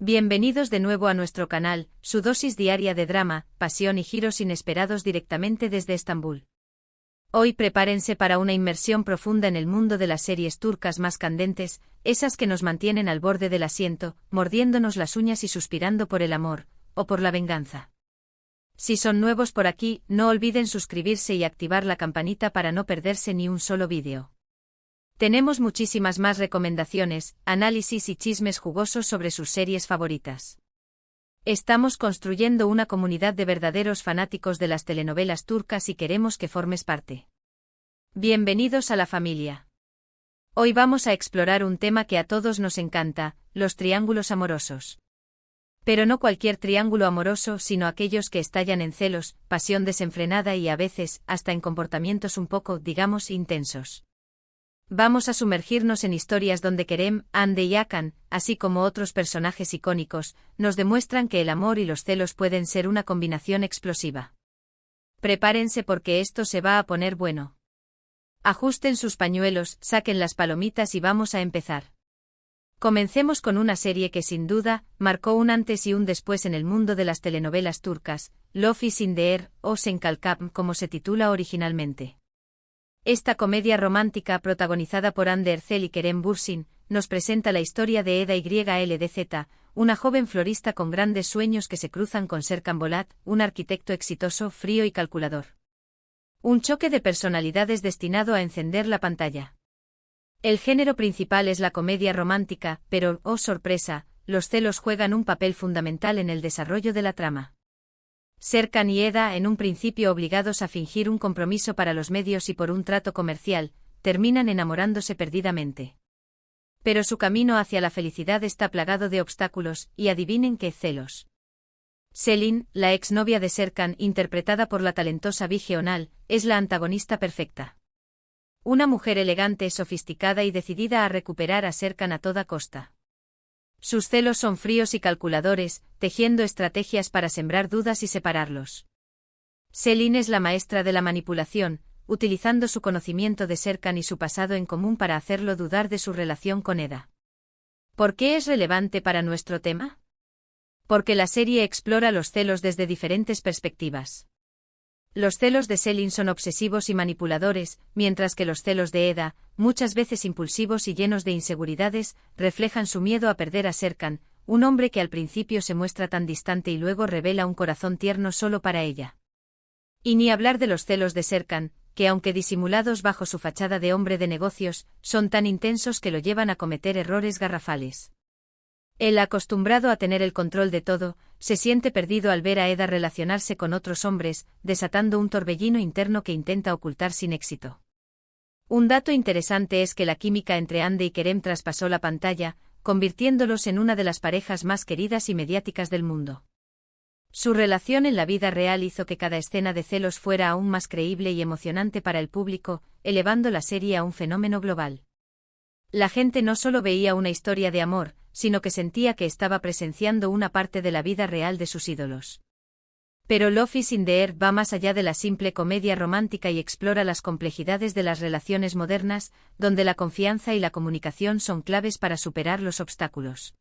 Bienvenidos de nuevo a nuestro canal, su dosis diaria de drama, pasión y giros inesperados directamente desde Estambul. Hoy prepárense para una inmersión profunda en el mundo de las series turcas más candentes, esas que nos mantienen al borde del asiento, mordiéndonos las uñas y suspirando por el amor, o por la venganza. Si son nuevos por aquí, no olviden suscribirse y activar la campanita para no perderse ni un solo vídeo. Tenemos muchísimas más recomendaciones, análisis y chismes jugosos sobre sus series favoritas. Estamos construyendo una comunidad de verdaderos fanáticos de las telenovelas turcas y queremos que formes parte. Bienvenidos a la familia. Hoy vamos a explorar un tema que a todos nos encanta, los triángulos amorosos. Pero no cualquier triángulo amoroso, sino aquellos que estallan en celos, pasión desenfrenada y a veces, hasta en comportamientos un poco, digamos, intensos. Vamos a sumergirnos en historias donde Kerem, Hande y Hakan, así como otros personajes icónicos, nos demuestran que el amor y los celos pueden ser una combinación explosiva. Prepárense porque esto se va a poner bueno. Ajusten sus pañuelos, saquen las palomitas y vamos a empezar. Comencemos con una serie que sin duda, marcó un antes y un después en el mundo de las telenovelas turcas, Love is in the Air, o Senkalkap como se titula originalmente. Esta comedia romántica protagonizada por Hande Erçel y Kerem Bürsin, nos presenta la historia de Eda YLDZ, una joven florista con grandes sueños que se cruzan con Serkan Bolat, un arquitecto exitoso, frío y calculador. Un choque de personalidades destinado a encender la pantalla. El género principal es la comedia romántica, pero, oh sorpresa, los celos juegan un papel fundamental en el desarrollo de la trama. Serkan y Eda, en un principio obligados a fingir un compromiso para los medios y por un trato comercial, terminan enamorándose perdidamente. Pero su camino hacia la felicidad está plagado de obstáculos, y adivinen qué celos. Selin, la exnovia de Serkan, interpretada por la talentosa Bige Onal, es la antagonista perfecta. Una mujer elegante, sofisticada y decidida a recuperar a Serkan a toda costa. Sus celos son fríos y calculadores, tejiendo estrategias para sembrar dudas y separarlos. Selin es la maestra de la manipulación, utilizando su conocimiento de Serkan y su pasado en común para hacerlo dudar de su relación con Eda. ¿Por qué es relevante para nuestro tema? Porque la serie explora los celos desde diferentes perspectivas. Los celos de Selin son obsesivos y manipuladores, mientras que los celos de Eda, muchas veces impulsivos y llenos de inseguridades, reflejan su miedo a perder a Serkan, un hombre que al principio se muestra tan distante y luego revela un corazón tierno solo para ella. Y ni hablar de los celos de Serkan, que aunque disimulados bajo su fachada de hombre de negocios, son tan intensos que lo llevan a cometer errores garrafales. Él, acostumbrado a tener el control de todo, se siente perdido al ver a Eda relacionarse con otros hombres, desatando un torbellino interno que intenta ocultar sin éxito. Un dato interesante es que la química entre Hande y Kerem traspasó la pantalla, convirtiéndolos en una de las parejas más queridas y mediáticas del mundo. Su relación en la vida real hizo que cada escena de celos fuera aún más creíble y emocionante para el público, elevando la serie a un fenómeno global. La gente no solo veía una historia de amor, sino que sentía que estaba presenciando una parte de la vida real de sus ídolos. Pero Love is in the Air va más allá de la simple comedia romántica y explora las complejidades de las relaciones modernas, donde la confianza y la comunicación son claves para superar los obstáculos.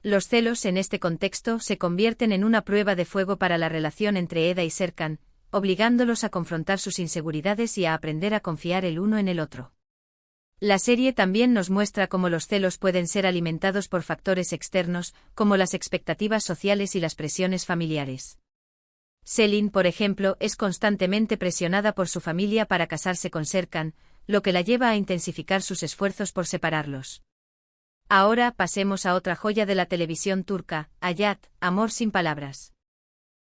Los celos en este contexto se convierten en una prueba de fuego para la relación entre Eda y Serkan, obligándolos a confrontar sus inseguridades y a aprender a confiar el uno en el otro. La serie también nos muestra cómo los celos pueden ser alimentados por factores externos, como las expectativas sociales y las presiones familiares. Selin, por ejemplo, es constantemente presionada por su familia para casarse con Serkan, lo que la lleva a intensificar sus esfuerzos por separarlos. Ahora pasemos a otra joya de la televisión turca, Hayat, Amor sin palabras.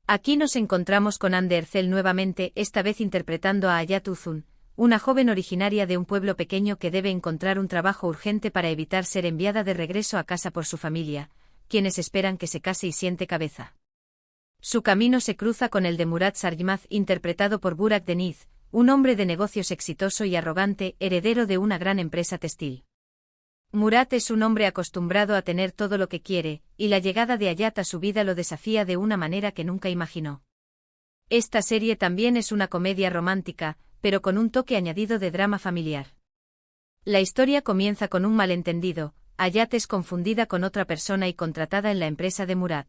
Aquí nos encontramos con Hande Erçel nuevamente, esta vez interpretando a Hayat Uzun, una joven originaria de un pueblo pequeño que debe encontrar un trabajo urgente para evitar ser enviada de regreso a casa por su familia, quienes esperan que se case y siente cabeza. Su camino se cruza con el de Murat Sargmaz, interpretado por Burak Deniz, un hombre de negocios exitoso y arrogante, heredero de una gran empresa textil. Murat es un hombre acostumbrado a tener todo lo que quiere, y la llegada de Hayat a su vida lo desafía de una manera que nunca imaginó. Esta serie también es una comedia romántica, pero con un toque añadido de drama familiar. La historia comienza con un malentendido, Hayat es confundida con otra persona y contratada en la empresa de Murad.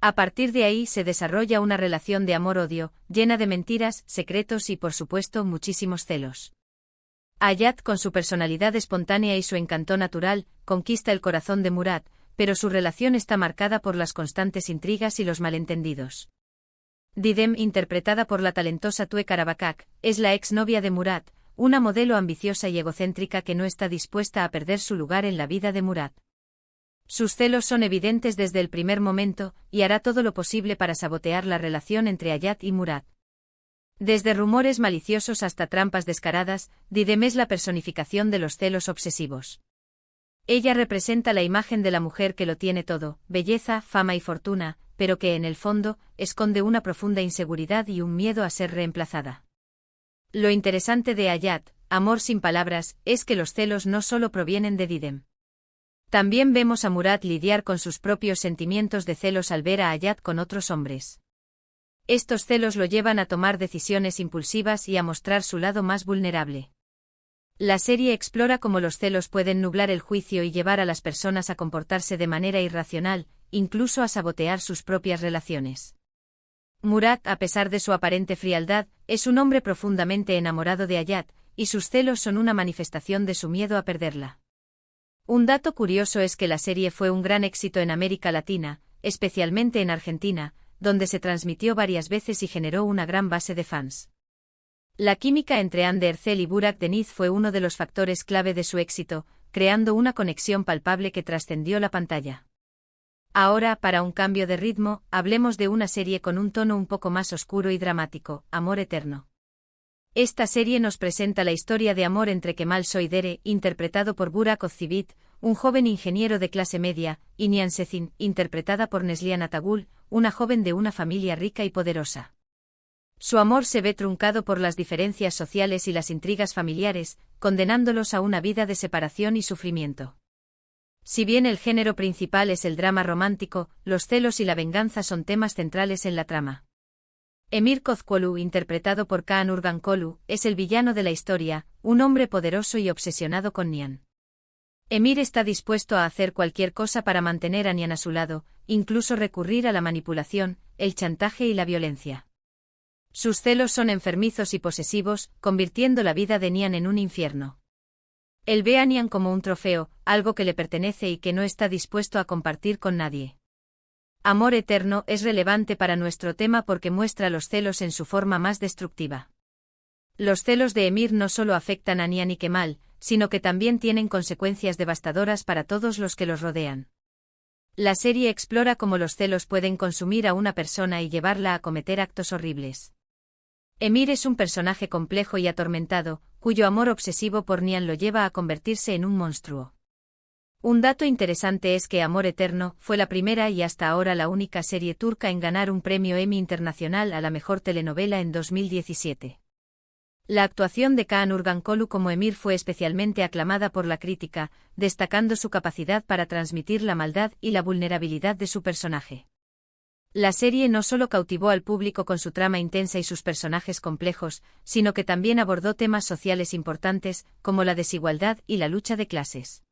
A partir de ahí se desarrolla una relación de amor-odio, llena de mentiras, secretos y por supuesto muchísimos celos. Hayat, con su personalidad espontánea y su encanto natural, conquista el corazón de Murad, pero su relación está marcada por las constantes intrigas y los malentendidos. Didem, interpretada por la talentosa Tue Karabakak, es la exnovia de Murad, una modelo ambiciosa y egocéntrica que no está dispuesta a perder su lugar en la vida de Murad. Sus celos son evidentes desde el primer momento, y hará todo lo posible para sabotear la relación entre Hayat y Murad. Desde rumores maliciosos hasta trampas descaradas, Didem es la personificación de los celos obsesivos. Ella representa la imagen de la mujer que lo tiene todo, belleza, fama y fortuna, pero que en el fondo, esconde una profunda inseguridad y un miedo a ser reemplazada. Lo interesante de Hayat, Amor sin palabras, es que los celos no solo provienen de Didem. También vemos a Murad lidiar con sus propios sentimientos de celos al ver a Hayat con otros hombres. Estos celos lo llevan a tomar decisiones impulsivas y a mostrar su lado más vulnerable. La serie explora cómo los celos pueden nublar el juicio y llevar a las personas a comportarse de manera irracional, incluso a sabotear sus propias relaciones. Murad, a pesar de su aparente frialdad, es un hombre profundamente enamorado de Hayat, y sus celos son una manifestación de su miedo a perderla. Un dato curioso es que la serie fue un gran éxito en América Latina, especialmente en Argentina, donde se transmitió varias veces y generó una gran base de fans. La química entre Hande Erçel y Burak Deniz fue uno de los factores clave de su éxito, creando una conexión palpable que trascendió la pantalla. Ahora, para un cambio de ritmo, hablemos de una serie con un tono un poco más oscuro y dramático, Amor Eterno. Esta serie nos presenta la historia de amor entre Kemal Soydere, interpretado por Burak Özçivit, un joven ingeniero de clase media, y Nihan Sezin, interpretada por Neslihan Atagul, una joven de una familia rica y poderosa. Su amor se ve truncado por las diferencias sociales y las intrigas familiares, condenándolos a una vida de separación y sufrimiento. Si bien el género principal es el drama romántico, los celos y la venganza son temas centrales en la trama. Emir Kozkolu, interpretado por Kaan Urgankolu, es el villano de la historia, un hombre poderoso y obsesionado con Nihan. Emir está dispuesto a hacer cualquier cosa para mantener a Nihan a su lado, incluso recurrir a la manipulación, el chantaje y la violencia. Sus celos son enfermizos y posesivos, convirtiendo la vida de Nihan en un infierno. Él ve a Nihan como un trofeo, algo que le pertenece y que no está dispuesto a compartir con nadie. Amor Eterno es relevante para nuestro tema porque muestra los celos en su forma más destructiva. Los celos de Emir no solo afectan a Nihan y Kemal, sino que también tienen consecuencias devastadoras para todos los que los rodean. La serie explora cómo los celos pueden consumir a una persona y llevarla a cometer actos horribles. Emir es un personaje complejo y atormentado, cuyo amor obsesivo por Nihan lo lleva a convertirse en un monstruo. Un dato interesante es que Amor Eterno fue la primera y hasta ahora la única serie turca en ganar un premio Emmy Internacional a la mejor telenovela en 2017. La actuación de Kaan Urgankolu como Emir fue especialmente aclamada por la crítica, destacando su capacidad para transmitir la maldad y la vulnerabilidad de su personaje. La serie no solo cautivó al público con su trama intensa y sus personajes complejos, sino que también abordó temas sociales importantes, como la desigualdad y la lucha de clases.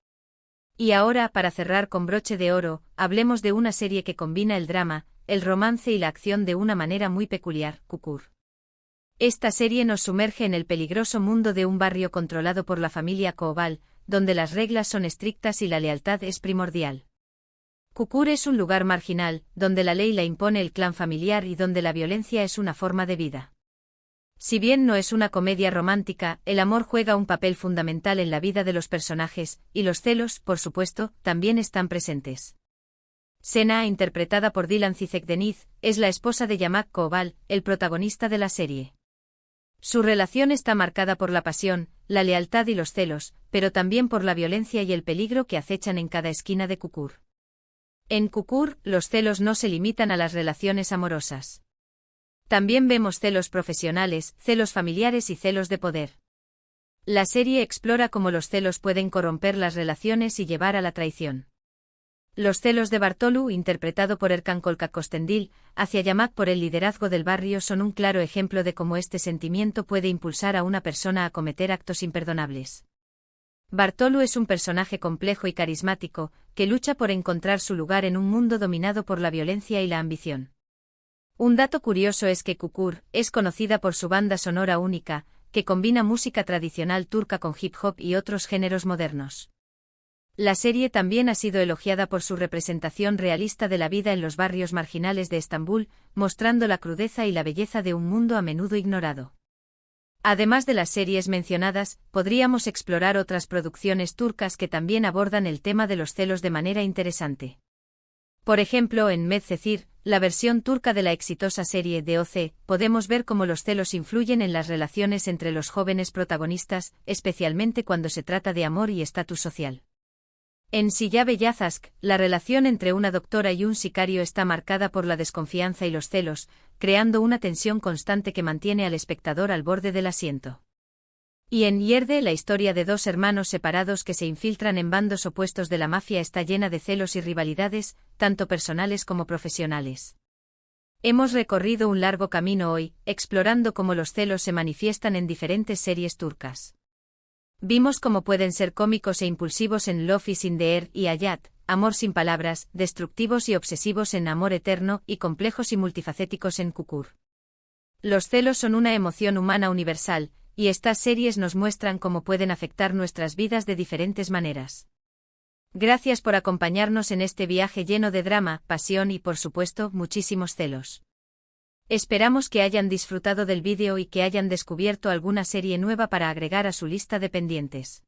Y ahora, para cerrar con broche de oro, hablemos de una serie que combina el drama, el romance y la acción de una manera muy peculiar, Kukur. Esta serie nos sumerge en el peligroso mundo de un barrio controlado por la familia Koval, donde las reglas son estrictas y la lealtad es primordial. Kukur es un lugar marginal, donde la ley la impone el clan familiar y donde la violencia es una forma de vida. Si bien no es una comedia romántica, el amor juega un papel fundamental en la vida de los personajes, y los celos, por supuesto, también están presentes. Sena, interpretada por Dilan Cizek Deniz, es la esposa de Yamak Koval, el protagonista de la serie. Su relación está marcada por la pasión, la lealtad y los celos, pero también por la violencia y el peligro que acechan en cada esquina de Kukur. En Kukur, los celos no se limitan a las relaciones amorosas. También vemos celos profesionales, celos familiares y celos de poder. La serie explora cómo los celos pueden corromper las relaciones y llevar a la traición. Los celos de Bartolu, interpretado por Erkan Kolkakostendil, hacia Yamak por el liderazgo del barrio son un claro ejemplo de cómo este sentimiento puede impulsar a una persona a cometer actos imperdonables. Bartolu es un personaje complejo y carismático, que lucha por encontrar su lugar en un mundo dominado por la violencia y la ambición. Un dato curioso es que Kukur es conocida por su banda sonora única, que combina música tradicional turca con hip hop y otros géneros modernos. La serie también ha sido elogiada por su representación realista de la vida en los barrios marginales de Estambul, mostrando la crudeza y la belleza de un mundo a menudo ignorado. Además de las series mencionadas, podríamos explorar otras producciones turcas que también abordan el tema de los celos de manera interesante. Por ejemplo, en Medcezir, la versión turca de la exitosa serie DOC, podemos ver cómo los celos influyen en las relaciones entre los jóvenes protagonistas, especialmente cuando se trata de amor y estatus social. En Siyabe Yazask, la relación entre una doctora y un sicario está marcada por la desconfianza y los celos, creando una tensión constante que mantiene al espectador al borde del asiento. Y en Yerde, la historia de dos hermanos separados que se infiltran en bandos opuestos de la mafia está llena de celos y rivalidades, tanto personales como profesionales. Hemos recorrido un largo camino hoy, explorando cómo los celos se manifiestan en diferentes series turcas. Vimos cómo pueden ser cómicos e impulsivos en Love is in the Air y Hayat, amor sin palabras, destructivos y obsesivos en Amor eterno y complejos y multifacéticos en Kukur. Los celos son una emoción humana universal, y estas series nos muestran cómo pueden afectar nuestras vidas de diferentes maneras. Gracias por acompañarnos en este viaje lleno de drama, pasión y, por supuesto, muchísimos celos. Esperamos que hayan disfrutado del vídeo y que hayan descubierto alguna serie nueva para agregar a su lista de pendientes.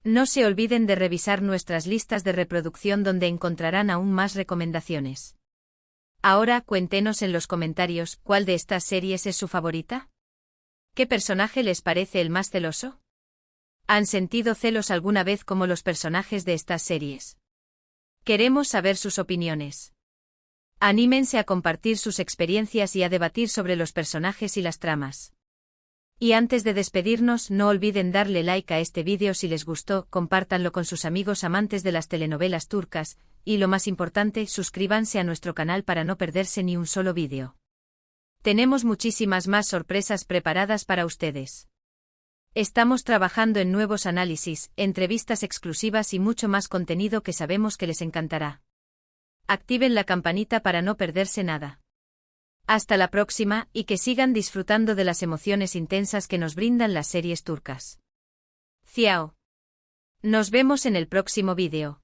No se olviden de revisar nuestras listas de reproducción donde encontrarán aún más recomendaciones. Ahora cuéntenos en los comentarios cuál de estas series es su favorita. ¿Qué personaje les parece el más celoso? ¿Han sentido celos alguna vez como los personajes de estas series? Queremos saber sus opiniones. Anímense a compartir sus experiencias y a debatir sobre los personajes y las tramas. Y antes de despedirnos, no olviden darle like a este vídeo si les gustó, compártanlo con sus amigos amantes de las telenovelas turcas, y lo más importante, suscríbanse a nuestro canal para no perderse ni un solo vídeo. Tenemos muchísimas más sorpresas preparadas para ustedes. Estamos trabajando en nuevos análisis, entrevistas exclusivas y mucho más contenido que sabemos que les encantará. Activen la campanita para no perderse nada. Hasta la próxima, y que sigan disfrutando de las emociones intensas que nos brindan las series turcas. Ciao. Nos vemos en el próximo vídeo.